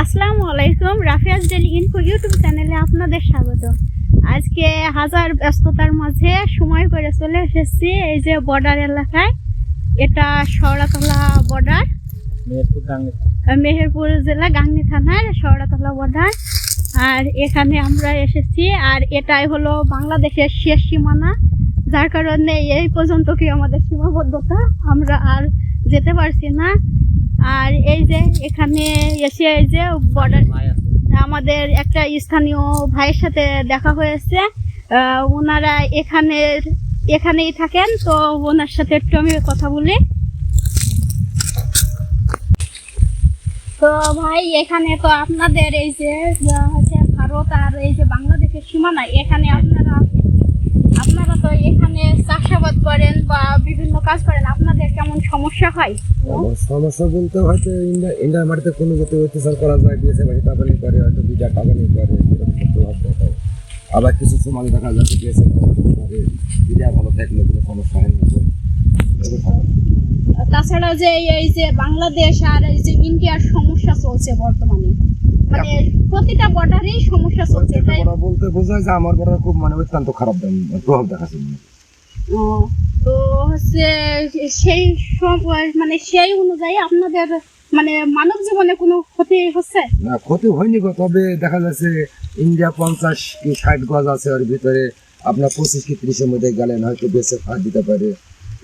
আসসালামু আলাইকুম, রাফিয়াজ daily info YouTube চ্যানেলে আপনাদের স্বাগত। আজকে হাজার ব্যস্ততার মাঝে সময় করে চলে এসেছি এই যে বর্ডার এলাকায়। এটা শওড়াতলা বর্ডার, মেহেরপুর জেলা গাংনী থানার শওড়াতলা বর্ডার। আর এখানে আমরা এসেছি, আর এটাই হলো বাংলাদেশের শেষ সীমানা, যার কারণে এই পর্যন্ত কি আমাদের সীমাবদ্ধতা, আমরা আর যেতে পারছি না। আর এই যে এখানে এসে এই যে বর্ডার, আমাদের একটা স্থানীয় ভাইয়ের সাথে দেখা হয়েছে। ওনারা এখানেই থাকেন, তো ওনার সাথে একটু আমি কথা বলি। তো ভাই, এখানে তো আপনাদের এই যে হচ্ছে ভারত আর এই যে বাংলাদেশের সীমানা, এখানে আপনারা তো এখানে চাষাবাদ করেন বা বিভিন্ন কাজ করেন, আপনাদের কেমন সমস্যা হয়? সমস্যা বলতে হয়তো ইন্ডিয়ার মাটিতে কোনো যাতে অত্যাচার করা যায়, দিয়েছে বাড়ি টাকানি করে, হয়তো দুইটা টাকানি করে, এরকম প্রভাব দেখায়। আবার কিছু সময় দেখা যাচ্ছে দিয়েছে ইন্ডিয়া ভালো থাকলে কোনো সমস্যা হয় না। তাছাড়া যে এই যে বাংলাদেশ আর এই যে ইন্ডিয়ার সমস্যা চলছে বর্তমানে, মানে প্রতিটা বর্ডারেই সমস্যা চলছে, তাই বলতে বোঝায় যে আমার বড় খুব অত্যন্ত খারাপ প্রভাব দেখাচ্ছে। তো হচ্ছে সেই সেই অনুযায়ী আপনাদের মানব জীবনে কোনো ক্ষতি হচ্ছে না? ক্ষতি হয়নি গো, তবে দেখা যাচ্ছে ইন্ডিয়া 50 কি 60 গজ আছে, ওর ভিতরে আপনার 25 কি 30-এর মধ্যে গেলেন হয়তো বেশি ফাঁদ দিতে পারে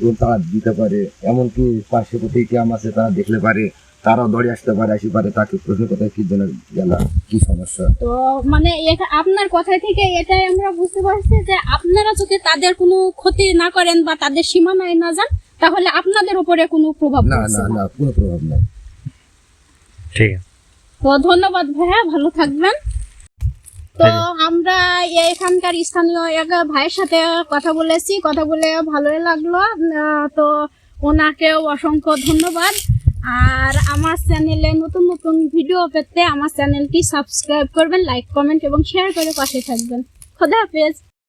এবং তারা দিতে পারে। এমনকি পাশে কোথায় ক্যাম্প আছে, তারা দেখলে পারে, তারাও দৌড়ে আসতে পারে, আসি পারে, তাকে প্রশ্ন কোথায় কি জন্য গেল, কি সমস্যা। তো আপনার কথা থেকে এটাই আমরা বুঝতে পারছি যে আপনারা যদি তাদের কোনো ক্ষতি না করেন বা তাদের সীমানায় না যান, তাহলে আপনাদের উপরে কোনো প্রভাব না না না, কোনো প্রভাব নাই। ঠিক আছে, তো ধন্যবাদ ভাইয়া, ভালো থাকবেন। তো আমরা এখানকার স্থানীয় এক ভাইয়ের সাথে কথা বলেছি, কথা বলে ভালোই লাগলো। তো ওনাকেও অসংখ্য ধন্যবাদ। আর আমার চ্যানেলে নতুন নতুন ভিডিও পেতে আমার চ্যানেলটি সাবস্ক্রাইব করবেন, লাইক, কমেন্ট এবং শেয়ার করে পাশে থাকবেন। খোদা হাফেজ।